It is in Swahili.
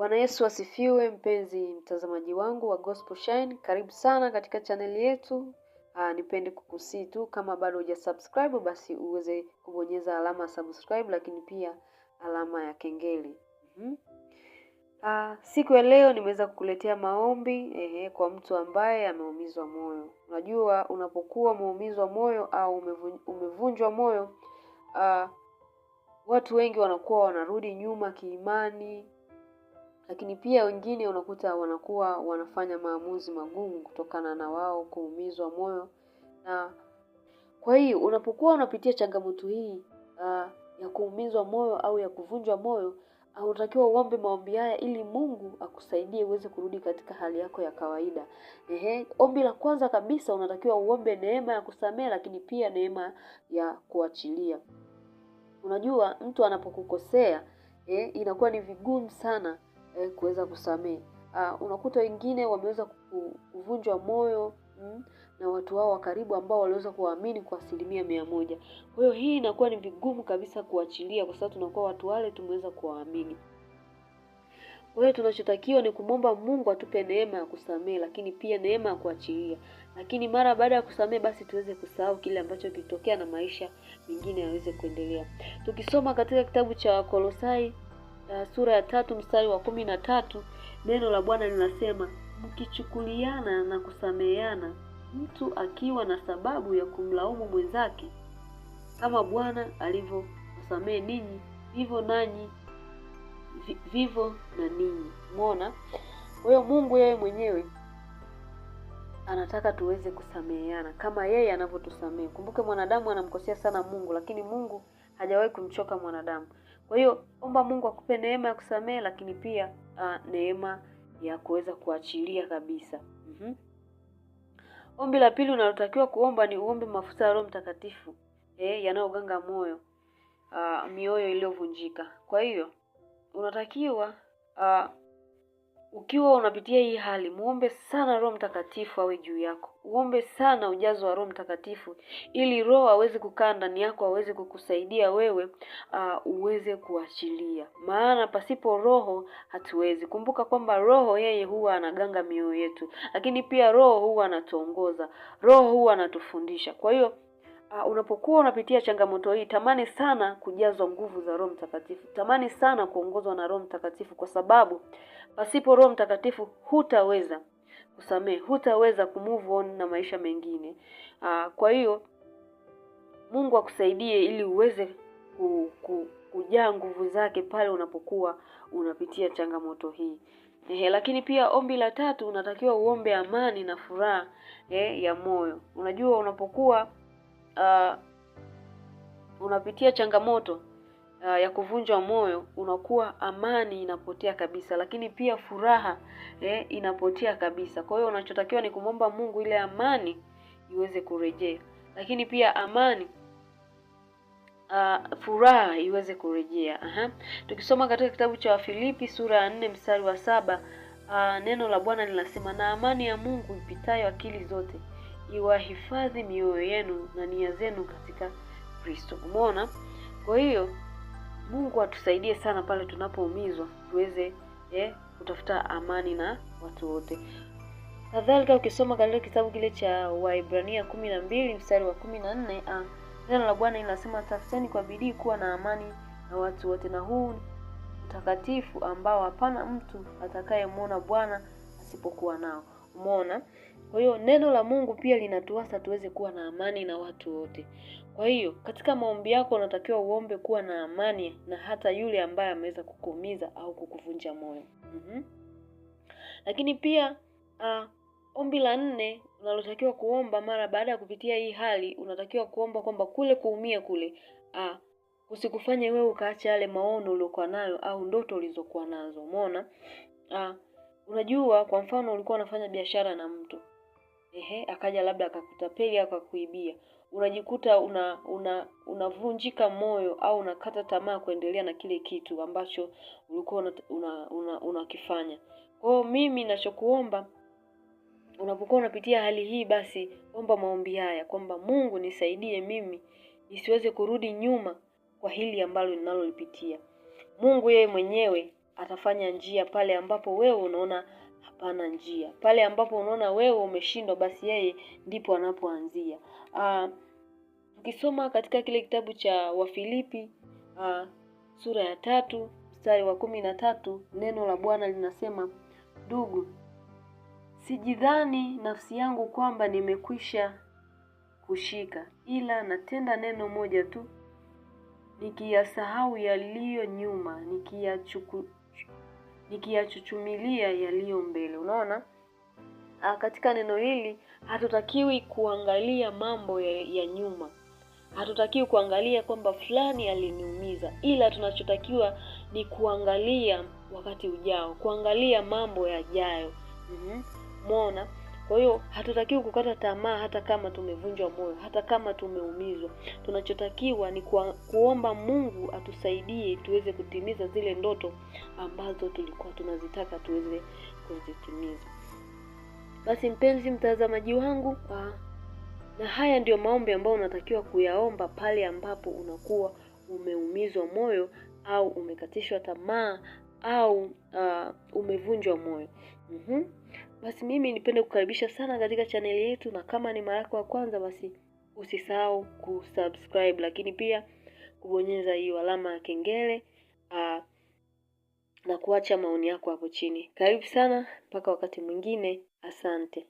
Bwana Yesu asifiwe, mpenzi mtazamaji wangu wa Gospel Shine. Karibu sana katika chaneli yetu. Nipende kukusii tu kama bado hujasubscribe basi uweze kubonyeza alama subscribe, lakini pia alama ya kengele. Siku ya leo nimeweza kukuletea maombi kwa mtu ambaye ameumizwa moyo. Unajua unapokuwa umeumizwa moyo au umevunjwa moyo, watu wengi wanakuwa wanarudi nyuma kiimani, lakini pia wengine unakuta wanakuwa wanafanya maamuzi magumu kutokana na wao kuumizwa moyo. Na kwa hiyo unapokuwa unapitia changamoto hii ya kuumizwa moyo au ya kuvunjwa moyo, unatakiwa uombe maombi haya ili Mungu akusaidie uweze kurudi katika hali yako ya kawaida. Ombi la kwanza kabisa unatakiwa uombe neema ya kusamehe, lakini pia neema ya kuachilia. Unajua mtu anapokukosea inakuwa ni vigumu sana kuweza kusamehe. Unakuta wengine wameweza kuvunjwa moyo na watu wao wa karibu ambao waliweza kuamini kwa 100%. Kwa hiyo hii inakuwa ni vigumu kabisa kuachilia, kwa sababu tunakuwa watu wale tumeweza kuwaamini. Kwa hiyo tunachotakiwa ni kumwomba Mungu atupe neema ya kusamehe, lakini pia neema ya kuachilia. Lakini mara baada ya kusamehe basi tuweze kusahau kile ambacho kilitokea na maisha mengine yaweze kuendelea. Tukisoma katika kitabu cha Wakolosai sura ya 3 mstari wa 13, neno la Bwana linasema, mkichukuliana na kusameheana, mtu akiwa na sababu ya kumlaumu mwenzake, kama Bwana alivyosamehe ninyi, vivyo na ninyi. Umeona? Kwa hiyo Mungu yeye mwenyewe anataka tuweze kusameheana kama yeye anavyotusamehe. Kumbuke mwanadamu anamkosea sana Mungu, lakini Mungu hajawahi kumchoka mwanadamu. Kwa hiyo omba Mungu akupe neema ya kusamehe, lakini pia neema ya kuweza kuachilia kabisa. Ombi la pili unalotakiwa kuomba ni uombe mafuta ya Roho Mtakatifu yanayoganga moyo, mioyo iliyovunjika. Kwa hiyo unatakiwa ukiwa unapitia hii hali, muombe sana Roho Mtakatifu awe juu yako. Uombe sana ujazo wa Roho Mtakatifu ili Roho aweze kukaa ndani yako, aweze kukusaidia wewe uweze kuachilia. Maana pasipo Roho hatuwezi. Kumbuka kwamba Roho yeye huwa anaganga mioyo yetu, lakini pia Roho huwa anatuongoza. Roho huwa anatufundisha. Kwa hiyo unapokuwa unapitia changamoto hii, tamani sana kujazwa nguvu za Roho Mtakatifu. Tamani sana kuongozwa na Roho Mtakatifu, kwa sababu pasipo Roho Mtakatifu hutaweza kusamehe, hutaweza kumove on na maisha mengine. Kwa hiyo Mungu akusaidie ili uweze kujaa nguvu zake pale unapokuwa unapitia changamoto hii. Lakini pia ombi la tatu unatakiwa uombe amani na furaha ya moyo. Unajua unapokuwa unapitia changamoto ya kuvunjwa moyo, unakuwa amani inapotea kabisa, lakini pia furaha inapotea kabisa. Kwa hiyo unachotakiwa ni kumwomba Mungu ile amani iweze kurejea, lakini pia amani furaha iweze kurejea. Tukisoma katika kitabu cha Wafilipi sura ya 4 mstari wa 7, neno la Bwana linasema, na amani ya Mungu ipitayo akili zote iwahifadhi mioyo yenu na nia zenu katika Kristo. Umeona? Kwa hiyo Mungu atusaidie sana pale tunapoumizwa tuweze kutafuta amani na watu wote. Kadhalika ukisoma katika kitabu kile cha Waebrania 12 mstari wa 14, neno la Bwana linasema, tafuteni kwa bidii kuwa na amani na watu wote, na huu mtakatifu ambao hapana mtu atakayemwona Bwana asipokuwa nao. Umeona? Kwa hiyo neno la Mungu pia linatuasa tuweze kuwa na amani na watu wote. Kwa hiyo katika maombi yako unatakiwa uombe kuwa na amani na hata yule ambaye ameweza kukuumiza au kukuvunja moyo. Lakini pia ombi la 4 unalotakiwa kuomba mara baada ya kupitia hii hali, unatakiwa kuomba kwamba kule kuumia kule usikufanye wewe ukaacha yale maono uliokuwa nayo au ndoto ulizokuwa nazo. Umeona? Unajua kwa mfano ulikuwa unafanya biashara na mtu akaja labda akakutapeli au akakuibia, unajikuta unavunjika moyo au unakata tamaa kuendelea na kile kitu ambacho ulikuwa unakifanya. Kwa hiyo mimi ninachokuomba, unapokuwa unapitia hali hii, basi omba maombi haya kwamba Mungu nisaidie mimi nisiweze kurudi nyuma kwa hili ambalo ninalolipitia. Mungu yeye mwenyewe atafanya njia pale ambapo wewe unaona hapana njia. Pale ambapo unaona wewe umeshindwa, basi yeye ndipo anapoanzia. Tukisoma katika kile kitabu cha Wafilipi sura ya 3 mstari wa 13, neno la Bwana linasema, ndugu, sijidhani nafsi yangu kwamba nimekwisha kushika, ila natenda neno moja tu, nikiyasahau yaliyo nyuma, nikiyachuchumilia yaliyo mbele. Unaona? Katika neno hili hatutakiwi kuangalia mambo ya nyuma. Hatutakiwi kuangalia kwamba fulani aliniumiza, ila tunachotakiwa ni kuangalia wakati ujao, kuangalia mambo yajayo. Umeona? Kwa hiyo hatutakiwi kukata tamaa hata kama tumevunjwa moyo, hata kama tumeumizwa. Tunachotakiwa ni kuomba Mungu atusaidie tuweze kutimiza zile ndoto ambazo tulikuwa tunazitaka tuweze kuzitimiza. Basi mpenzi mtazamaji wangu, na haya ndio maombi ambayo unatakiwa kuyaomba pale ambapo unakuwa umeumizwa moyo au umekatishwa tamaa au umevunjwa moyo. Basi mimi nipende kukaribisha sana katika chaneli yetu, na kama ni mara yako ya kwanza, basi usisahau kusubscribe, lakini pia kubonyeza hiyo alama ya kengele na kuacha maoni yako hapo chini. Karibu sana mpaka wakati mwingine. Asante.